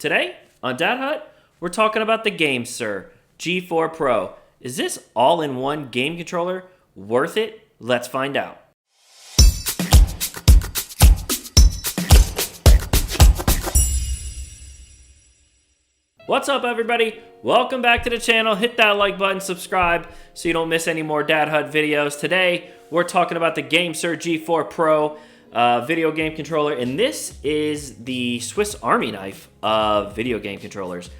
Today, on Dad Hut, we're talking about the GameSir G4 Pro. Is this all-in-one game controller worth it? Let's find out. What's up, everybody? Welcome back to the channel. Hit that like button, subscribe so you don't miss any more Dad Hut videos. Today, we're talking about the GameSir G4 Pro video game controller, and this is the Swiss Army knife of video game controllers.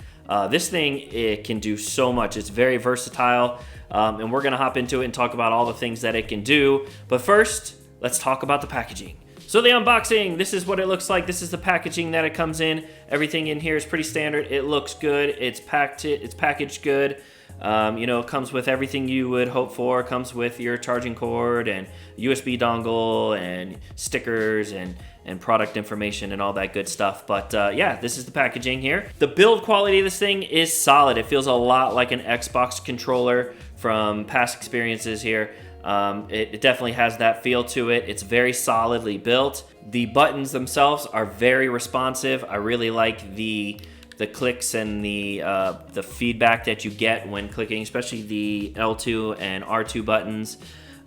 This thing, it can do so much. It's very versatile, and we're gonna hop into it and talk about all the things that it can do. But first, let's talk about the packaging. So the unboxing, this is what it looks like. This is the packaging that it comes in. Everything in here is pretty standard. It looks good. It's packaged good. It comes with everything you would hope for. It comes with your charging cord and USB dongle and stickers and product information and all that good stuff. But yeah, this is the packaging here. The build quality of this thing is solid. It feels a lot like an Xbox controller from past experiences here. It definitely has that feel to it. It's very solidly built. The buttons themselves are very responsive. I really like the clicks and the feedback that you get when clicking, especially the L2 and R2 buttons.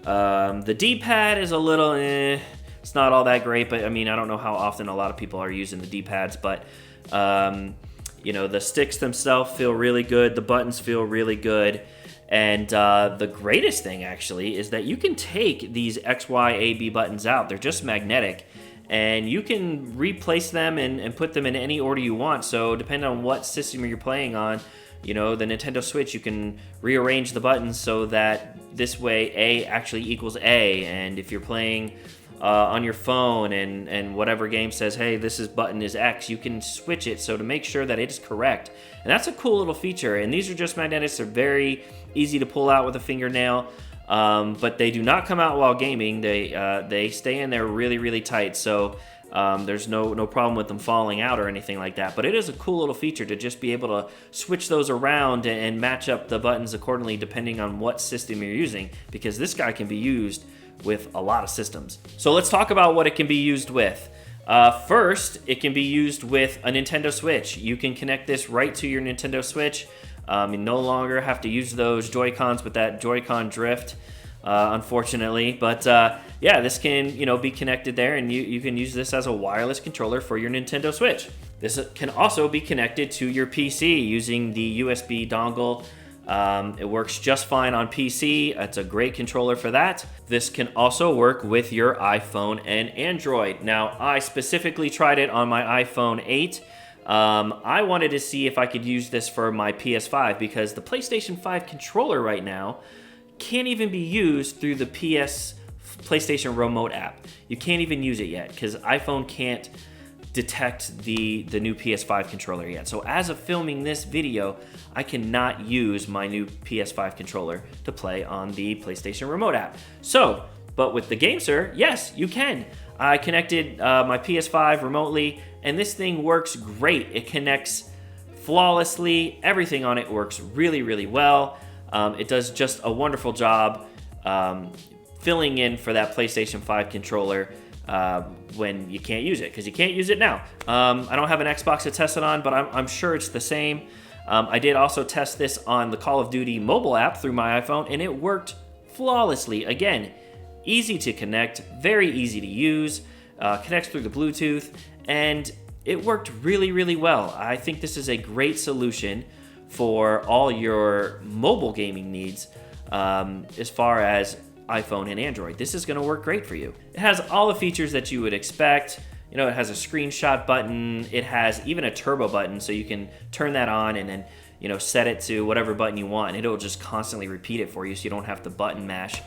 The D-pad is a little it's not all that great, but I mean, I don't know how often a lot of people are using the D-pads, but the sticks themselves feel really good. The buttons feel really good. And the greatest thing, actually, is that you can take these X, Y, A, B buttons out. They're just magnetic, and you can replace them and put them in any order you want. So depending on what system you're playing on, the Nintendo Switch, you can rearrange the buttons so that this way A actually equals A. And if you're playing on your phone and whatever game says, hey, button is X, you can switch it so to make sure that it is correct. And that's a cool little feature. And these are just magnetics. They're very easy to pull out with a fingernail, but they do not come out while gaming. They stay in there really, really tight. So there's no problem with them falling out or anything like that. But it is a cool little feature to just be able to switch those around and match up the buttons accordingly depending on what system you're using, because this guy can be used with a lot of systems. So let's talk about what it can be used with. First, it can be used with a Nintendo Switch. You can connect this right to your Nintendo Switch. You no longer have to use those Joy-Cons with that Joy-Con drift, unfortunately. But yeah, this can be connected there, and you can use this as a wireless controller for your Nintendo Switch. This can also be connected to your PC using the USB dongle. It works just fine on PC. It's a great controller for that. This can also work with your iPhone and Android. Now, I specifically tried it on my iPhone 8. I wanted to see if I could use this for my PS5 because the PlayStation 5 controller right now can't even be used through the PlayStation Remote app. You can't even use it yet because iPhone can't detect the new PS5 controller yet. So as of filming this video, I cannot use my new PS5 controller to play on the PlayStation Remote app. But with the GameSir, yes, you can. I connected my PS5 remotely, and this thing works great. It connects flawlessly. Everything on it works really, really well. It does just a wonderful job filling in for that PlayStation 5 controller when you can't use it, because you can't use it now. I don't have an Xbox to test it on, but I'm sure it's the same. I did also test this on the Call of Duty mobile app through my iPhone, and it worked flawlessly. Again, easy to connect, very easy to use, connects through the Bluetooth, and it worked really, really well. I think this is a great solution for all your mobile gaming needs as far as iPhone and Android. This is going to work great for you. It has all the features that you would expect. It has a screenshot button. It has even a turbo button, so you can turn that on and then set it to whatever button you want, and it'll just constantly repeat it for you, so you don't have to button mash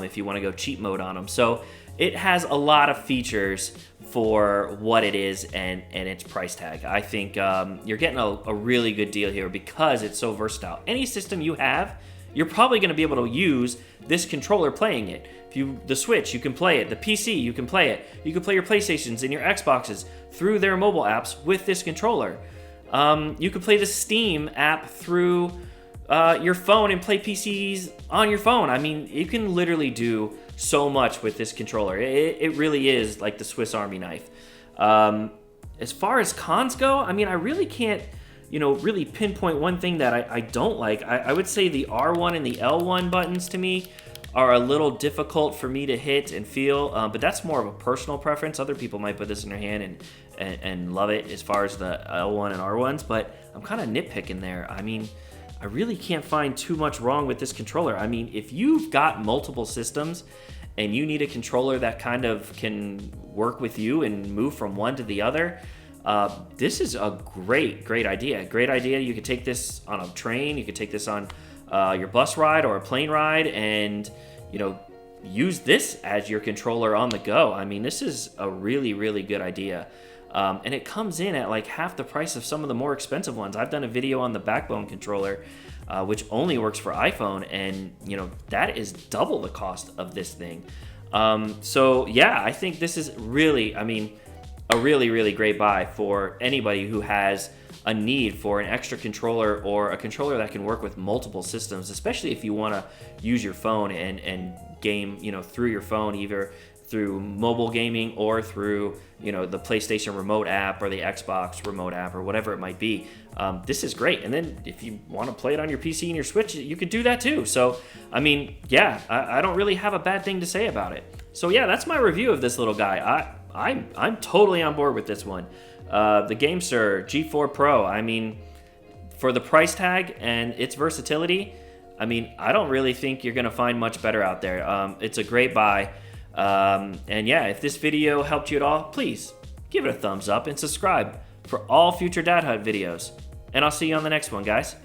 if you want to go cheat mode on them. So it has a lot of features for what it is and its price tag. I think you're getting a really good deal here because it's so versatile. Any system you have, you're probably going to be able to use this controller playing it. The Switch, you can play it. The PC, you can play it. You can play your PlayStations and your Xboxes through their mobile apps with this controller. You can play the Steam app through your phone and play PCs on your phone. I mean, you can literally do so much with this controller. It really is like the Swiss Army knife. as far as cons go, I mean, I really can't, you know, really pinpoint one thing that I don't like. I would say the R1 and the L1 buttons to me are a little difficult for me to hit and feel, but that's more of a personal preference. Other people might put this in their hand and love it as far as the L1 and R1s, but I'm kind of nitpicking there. I mean, I really can't find too much wrong with this controller. I mean, if you've got multiple systems and you need a controller that kind of can work with you and move from one to the other, this is a great idea. Great idea. You could take this on a train, you could take this on your bus ride or a plane ride, and, you know, use this as your controller on the go. I mean, this is a really good idea. And it comes in at like half the price of some of the more expensive ones. I've done a video on the Backbone controller, which only works for iPhone, and, you know, that is double the cost of this thing. So yeah, I think this is really, I mean, a really great buy for anybody who has a need for an extra controller or a controller that can work with multiple systems, especially if you want to use your phone and game, you know, through your phone, either through mobile gaming or through, you know, the PlayStation remote app or the Xbox remote app or whatever it might be. This is great. And then if you want to play it on your PC and your Switch, you could do that too. So, I mean, yeah, I don't really have a bad thing to say about it. So yeah, that's my review of this little guy. I'm totally on board with this one. The GameSir G4 Pro, I mean, for the price tag and its versatility, I mean, I don't really think you're going to find much better out there. It's a great buy. And yeah, if this video helped you at all, please give it a thumbs up and subscribe for all future Dad Hut videos. And I'll see you on the next one, guys.